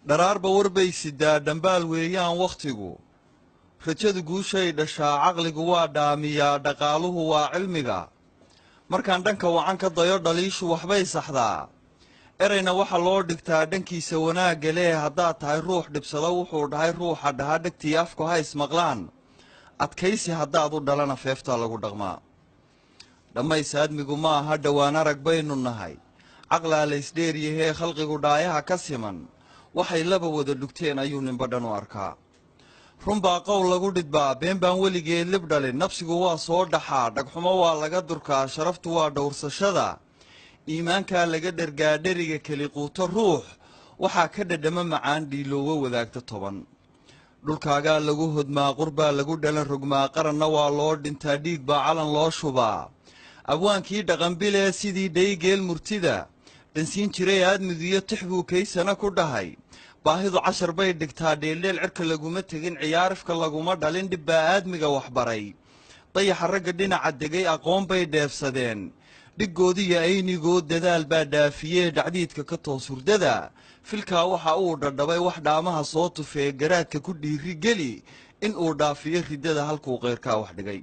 dharaarba warbay sidaa dhambaal weeyaan wakhtigu rajadu guushay dhashaa caqligu waa dhaamiyaa dhaqaaluhu waa cilmiga markaan dhanka wacan ka dayo dhaliishu waxbay saxdaa erayna waxa loo dhigtaa dhankiisa wanaagga lee haddaad tahay ruux dhibsada wuxuu dhahay ruuxa dhaha dhegtii afku ha ismaqlaan adkaysi haddaad u dhalana feeftaa lagu dhaqmaa dhammays aadmigu ma aha dhowaan arag baynu nahay caqlaa laysdheeryahee khalqigu dhaayaha ka siman waxay laba wada dhugteen ayuu ninba dhan u arkaa runbaa qowl lagu dhidbaa been baan weligeed lib dhalin nafsigu waa soo dhaxaa dhagxumo waa laga durkaa sharaftu waa dhowrsashada iimaankaa laga dhergaa dheriga keliquuto ruux waxaa ka dhadhama macaan dhiiloowo wadaagta toban dhulkaagaa lagu hodmaa qurbaa lagu dhalan rogmaa qaranna waa loo dhintaa dhiig baa calan loo shubaa abwaankii dhaqanbilee sidii dhaygeel murtida dhansiin jiray aadmigiyo tix buu kaysana ku dhahay baahidu cashar bay dhigtaa dheeldheel cirka laguma tegin ciyaarifka laguma dhalin dhibbaa aadmiga waxbaray dayaxa ragga dhinaca degay aqoon bay dheefsadeen dhiggoodiyo aynigood dadaal baa dhaafiyee dhacdiidka ka toos hurdada filkaa waxa uu dhadhabay wax dhaamaha soo tufee garaadka ku dhiiri geli in uu dhaafiyo riddada halkuu qeyrkaa wax dhigay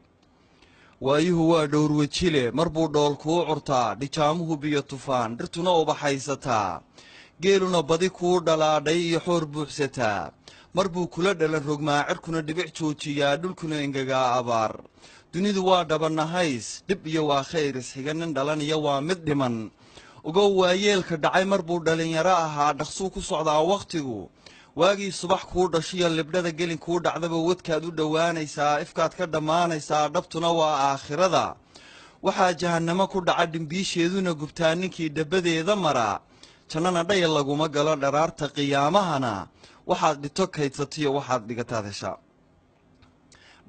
waayuhu waa dhowrwejile mar buu dhool kuu curtaa dhijaamuhu biyo tufaan dhirtuna ubaxaysataa geeluna badi kuu dhalaadhay iyo xoor buuxsataa mar buu kula dhalan rogmaa cirkuna dhibic joojiyaa dhulkuna engegaa abaar dunidu waa dhabanahays dhib iyo waa khayr isxiga nin dhalan iyo waa mid dhiman ogow waayeelka dhacay mar buu dhallinyaro ahaa dhaqsuu ku socdaa wakhtigu waagii subax kuu dhashiyo libdhada gelin kuu dhacdaba wadkaad u dhowaanaysaa ifkaad ka dhammaanaysaa dhabtuna waa aakhirada waxaa jahannamo ku dhaca dhimbiisheeduna gubtaa ninkii dhabbadeeda mara jannana dhayal laguma galo dharaarta qiyaamahana waxaad dhito kaydsatiyo waxaad dhigataad heshaa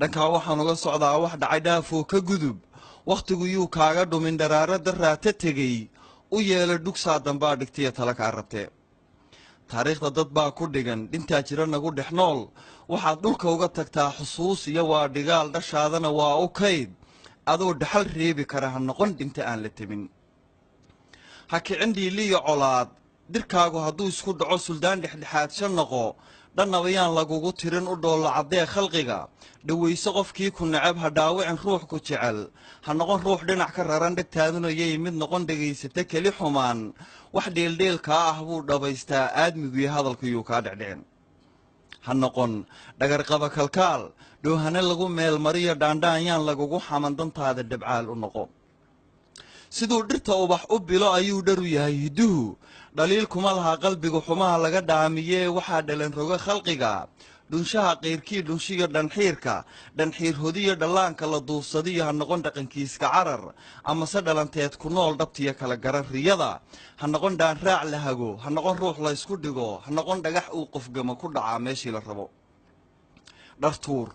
dhankaa waxaan uga socdaa wax dhacay dhaafoo ka gudub wakhtigu yuu kaaga dhumin dharaaro daraata tegey u yeela dhugsaa dambaa dhigtiya tala kaa rabtee taariikhda dad baa ku dhigan dhintaa jira nagu dhex nool waxaad dhulka uga tagtaa xusuus iyo waa dhigaal dhashaadana waa u kayd adoo dhaxal reebi kara ha noqon dhinta aan la tebin ha kicin dhiiliyo colaad dirkaagu hadduu isku dhaco suldaan dhexdhexaadsha noqo dhannabayaan lagugu tirin u dhoolla caddee khalqiga dhawayso qofkii ku necab ha dhaawicin ruux ku jecel ha noqon ruux dhinac ka raran dhegtaaduna yay mid noqon dhegaysata keli xumaan wax dheeldheelkaa ah buu dhabaystaa aadmiguyo hadalkayuu kaa dhecdhicin ha noqon dhagarqaba kalkaal dhoohane lagu meelmariyo dhaandhaanyaan lagugu xaman dantaada dhabcaal u noqo siduu dhirta ubax u bilo ayuu dharu yahay hidduhu dhaliil kuma laha qalbiga xumaha laga dhaamiyee waxaa dhalan roga khalqiga dhunshaha qayrkii dhunshiga dhanxiirka dhanxiir hodiyo dhallaanka la duufsadiyo ha noqon dhaqankiiska carar amase dhalanteed ku nool dhabtiyo kala garan riyada ha noqon dhaanraac la hago ha noqon ruux laysku dhigo ha noqon dhagax uu qofgama ku dhacaa meeshii la rabo dhartuur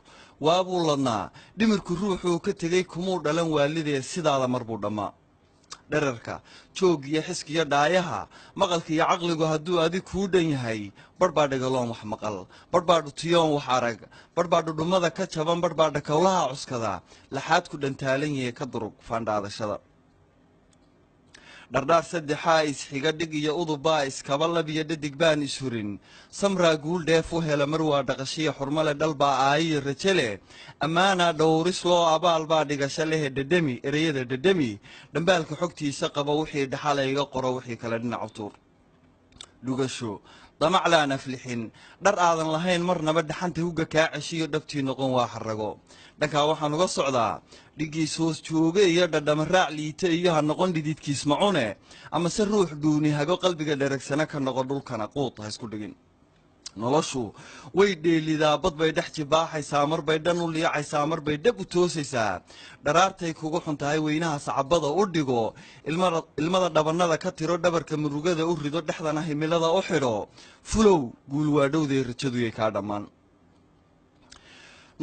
waabuu ladnaa dhimirku ruuxuu ka tegey kumuu dhalan waalidee sidaada mar buu dhammaa dherarka joog iyo xiskiyo dhaayaha maqalka iyo caqligu hadduu adig kuu dhan yahay barh baa dhagaloon wax maqal barh baa dhutiyoon wax arag barh baa dhudhummada ka jaban barh baa dhakowlaha cuskada laxaad ku dhantaalan yahe ka durug faandhaadashada dhardhaar saddexaa isxiga dhig iyo udubbaa iskaba lab iyo dhadig baan ishurin samraa guul dheef u hela mar waa dhaqashiya xurmale dhalbaa aayiyo raje leh ammaanaa dhowris loo abaal baa dhigasho lehe dhedhemi ereyada dhedhemi dhambaalka xogtiisa qaba wixii dhaxalayga qoro wixii kale dhinacu tuur dhugasho damac laan aflixin dhar aadan lahayn marnaba dhaxanta hugga kaa ceshiyo dhabtii noqon waa xarago dhankaa waxaan uga socdaa dhiggiis hoos jooge iyo dhadhama raac liita iyo ha noqon dhididkiis macune amase ruux dhuuni hago qalbiga dheragsana ka noqon dhulkana quud ha isku dhigin noloshu way dheelidaa bad bay dhex jibaaxaysaa mar bay dhan u liicaysaa mar bay dhab u toosaysaa dharaartay kugu xun tahay weynaha sacabada u dhigo ilmada dhabannada ka tiro dhabarka murugada u rido dhexdana himilada u xidho fulow guul waa dhowday rajaduyay kaa dhammaan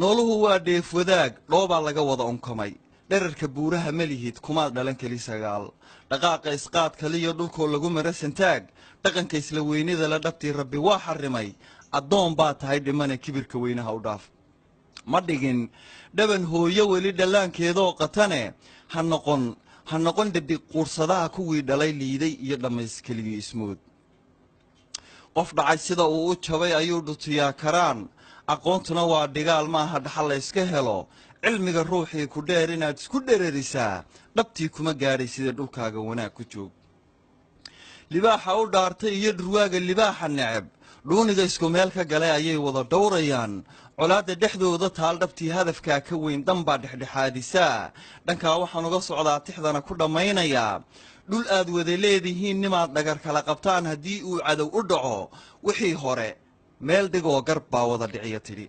nooluhu waa dheef wadaag dhoobaa laga wada unkamay dherarka buuraha ma lihid kumaad dhalan keli sagaal dhaqaaqa isqaad kaliyo dhulkoo lagu mara santaag dhaqanka isla weynida la dhabtii rabbi waa xarrimay addoon baa tahay dhimane kibirka weynaha u dhaaf ma dhigin dhaban hooyo weli dhallaankeedoo qatane ha noqon dhadig quursadaha kuwii dhalay liiday iyo dhammays keligii ismood qof dhacay sida uu u jabay ayuu dhutiyaa karaan aqoontuna waa dhigaal maaha dhaxal la iska helo cilmiga ruuxii ku dheer inaad isku dhererisaa dhabtii kuma gaadhay sida dhulkaaga wanaag ku joog libaaxa u dhaartay iyo dhurwaaga libaaxa neceb dhuuniga isku meel ka galay ayay wada dhowrayaan colaadda dhexdooda taal dhabtii hadafkaa ka weyn danbaa dhexdhexaadisaa dhankaa waxaan uga socdaa tixdana ku dhammaynayaa dhul aad wada leedihiin nimaad dhagar kala qabtaan haddii uu cadow u dhaco wixii hore meel dhigoo garb baa wada dhiciya tidhi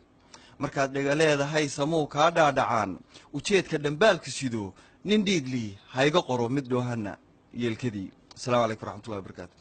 markaad dhiga leedahay samuu kaa dhaadhacaan ujeedka dhambaalku sido nin dhiiglii hayga qoro mid dhoohana yeelkadii asalaamu calaykum waraxmatullahi wabarakaatu